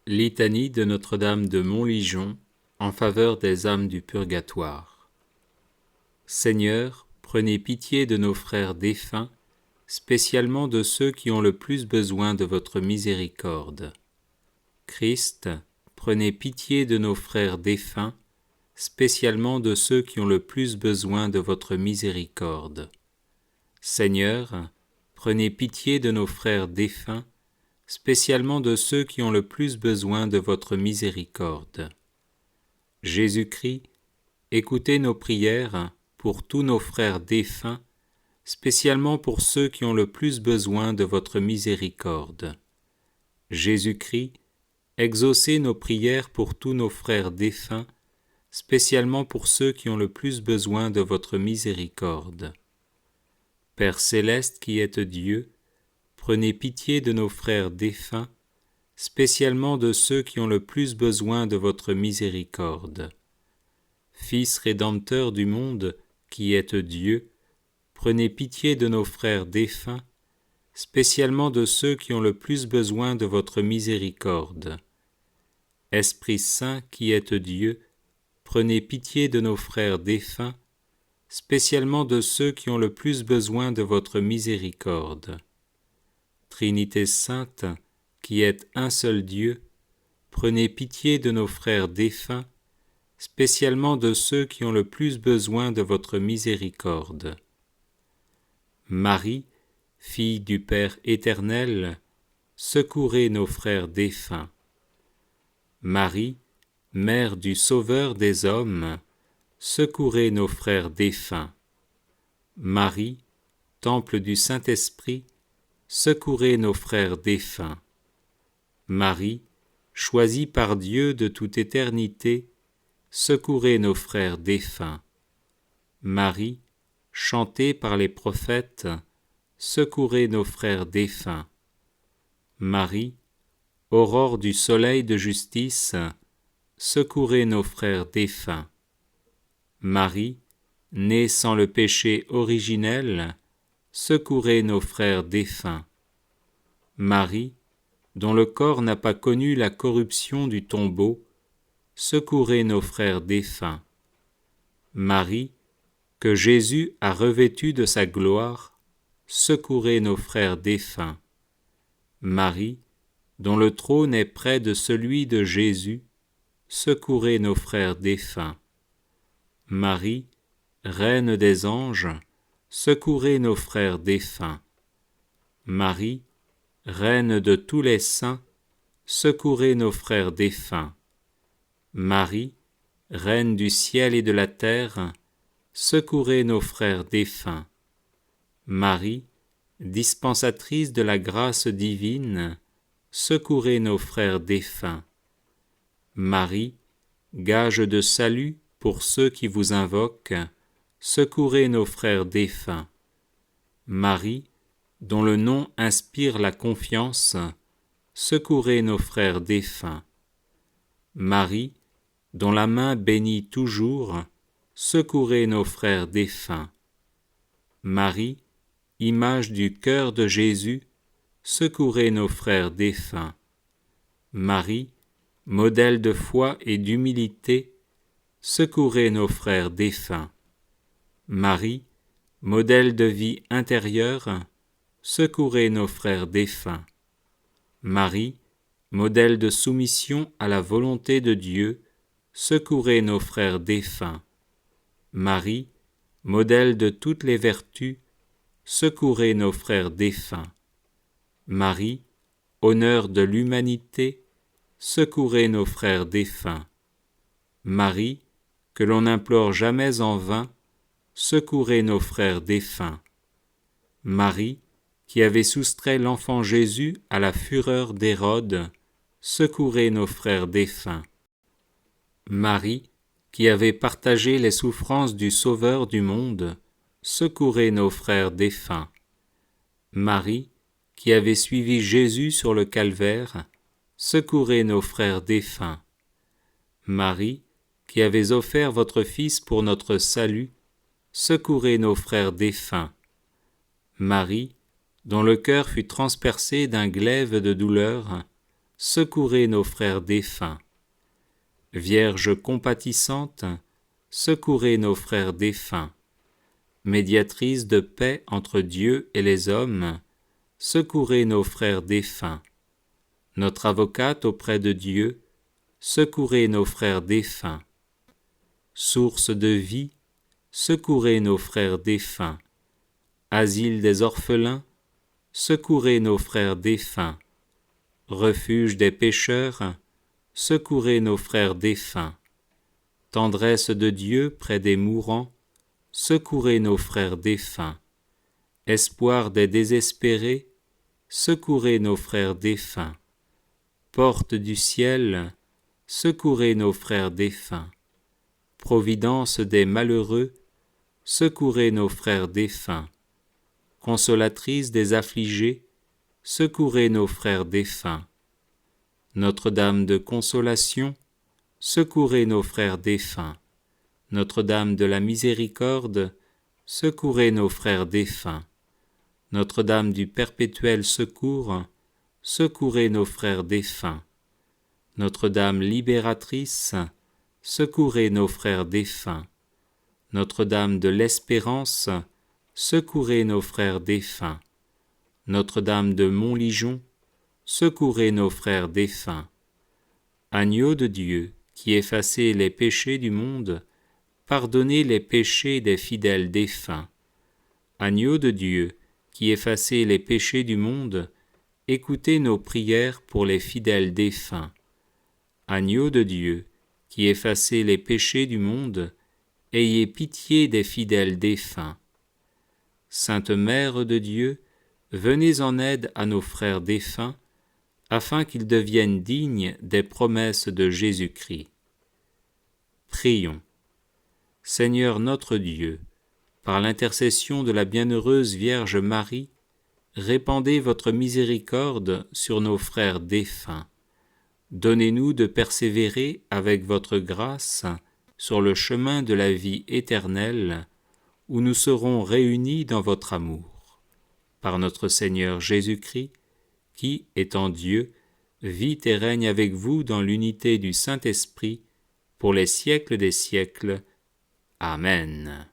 Litanie de Notre-Dame de Montligeon en faveur des âmes du purgatoire. Seigneur, prenez pitié de nos frères défunts, spécialement de ceux qui ont le plus besoin de votre miséricorde. Christ, prenez pitié de nos frères défunts, spécialement de ceux qui ont le plus besoin de votre miséricorde. Seigneur, prenez pitié de nos frères défunts, spécialement de ceux qui ont le plus besoin de votre miséricorde. Jésus-Christ, écoutez nos prières pour tous nos frères défunts, spécialement pour ceux qui ont le plus besoin de votre miséricorde. Jésus-Christ, exaucez nos prières pour tous nos frères défunts, spécialement pour ceux qui ont le plus besoin de votre miséricorde. Père céleste qui êtes Dieu, prenez pitié de nos frères défunts, spécialement de ceux qui ont le plus besoin de votre miséricorde. Fils rédempteur du monde, qui êtes Dieu, prenez pitié de nos frères défunts, spécialement de ceux qui ont le plus besoin de votre miséricorde. Esprit Saint, qui êtes Dieu, prenez pitié de nos frères défunts, spécialement de ceux qui ont le plus besoin de votre miséricorde. Trinité sainte, qui êtes un seul Dieu, prenez pitié de nos frères défunts, spécialement de ceux qui ont le plus besoin de votre miséricorde. Marie, fille du Père éternel, secourez nos frères défunts. Marie, mère du Sauveur des hommes, secourez nos frères défunts. Marie, temple du Saint-Esprit, secourez nos frères défunts. Marie, choisie par Dieu de toute éternité, secourez nos frères défunts. Marie, chantée par les prophètes, secourez nos frères défunts. Marie, aurore du soleil de justice, secourez nos frères défunts. Marie, née sans le péché originel, secourez nos frères défunts. Marie, dont le corps n'a pas connu la corruption du tombeau, secourez nos frères défunts. Marie, que Jésus a revêtue de sa gloire, secourez nos frères défunts. Marie, dont le trône est près de celui de Jésus, secourez nos frères défunts. Marie, Reine des anges, secourez nos frères défunts. Marie, Reine de tous les saints, secourez nos frères défunts. Marie, Reine du ciel et de la terre, secourez nos frères défunts. Marie, dispensatrice de la grâce divine, secourez nos frères défunts. Marie, gage de salut pour ceux qui vous invoquent, secourez nos frères défunts. Marie, dont le nom inspire la confiance, secourez nos frères défunts. Marie, dont la main bénit toujours, secourez nos frères défunts. Marie, image du cœur de Jésus, secourez nos frères défunts. Marie, modèle de foi et d'humilité, secourez nos frères défunts. Marie, modèle de vie intérieure, secourez nos frères défunts. Marie, modèle de soumission à la volonté de Dieu, secourez nos frères défunts. Marie, modèle de toutes les vertus, secourez nos frères défunts. Marie, honneur de l'humanité, secourez nos frères défunts. Marie, que l'on n'implore jamais en vain, secourez nos frères défunts. Marie, qui avait soustrait l'enfant Jésus à la fureur d'Hérode, secourez nos frères défunts. Marie, qui avait partagé les souffrances du Sauveur du monde, secourez nos frères défunts. Marie, qui avait suivi Jésus sur le calvaire, secourez nos frères défunts. Marie, qui avez offert votre Fils pour notre salut, secourez nos frères défunts. Marie, dont le cœur fut transpercé d'un glaive de douleur, secourez nos frères défunts. Vierge compatissante, secourez nos frères défunts. Médiatrice de paix entre Dieu et les hommes, secourez nos frères défunts. Notre avocate auprès de Dieu, secourez nos frères défunts. Source de vie, secourez nos frères défunts. Asile des orphelins, secourez nos frères défunts. Refuge des pécheurs, secourez nos frères défunts. Tendresse de Dieu près des mourants, secourez nos frères défunts. Espoir des désespérés, secourez nos frères défunts. Porte du ciel, secourez nos frères défunts. Providence des malheureux, secourez nos frères défunts. Consolatrice des affligés, secourez nos frères défunts. Notre-Dame de consolation, secourez nos frères défunts. Notre-Dame de la miséricorde, secourez nos frères défunts. Notre-Dame du perpétuel secours, secourez nos frères défunts. Notre-Dame libératrice, secourez nos frères défunts. Notre-Dame de l'espérance, secourez nos frères défunts. Notre-Dame de Montligeon, secourez nos frères défunts. Agneau de Dieu, qui effacez les péchés du monde, pardonnez les péchés des fidèles défunts. Agneau de Dieu, qui effacez les péchés du monde, écoutez nos prières pour les fidèles défunts. Agneau de Dieu, qui effacez les péchés du monde, ayez pitié des fidèles défunts. Sainte Mère de Dieu, venez en aide à nos frères défunts, afin qu'ils deviennent dignes des promesses de Jésus-Christ. Prions. Seigneur notre Dieu, par l'intercession de la bienheureuse Vierge Marie, répandez votre miséricorde sur nos frères défunts. Donnez-nous de persévérer avec votre grâce sur le chemin de la vie éternelle, où nous serons réunis dans votre amour. Par notre Seigneur Jésus-Christ, qui, étant Dieu, vit et règne avec vous dans l'unité du Saint-Esprit, pour les siècles des siècles. Amen.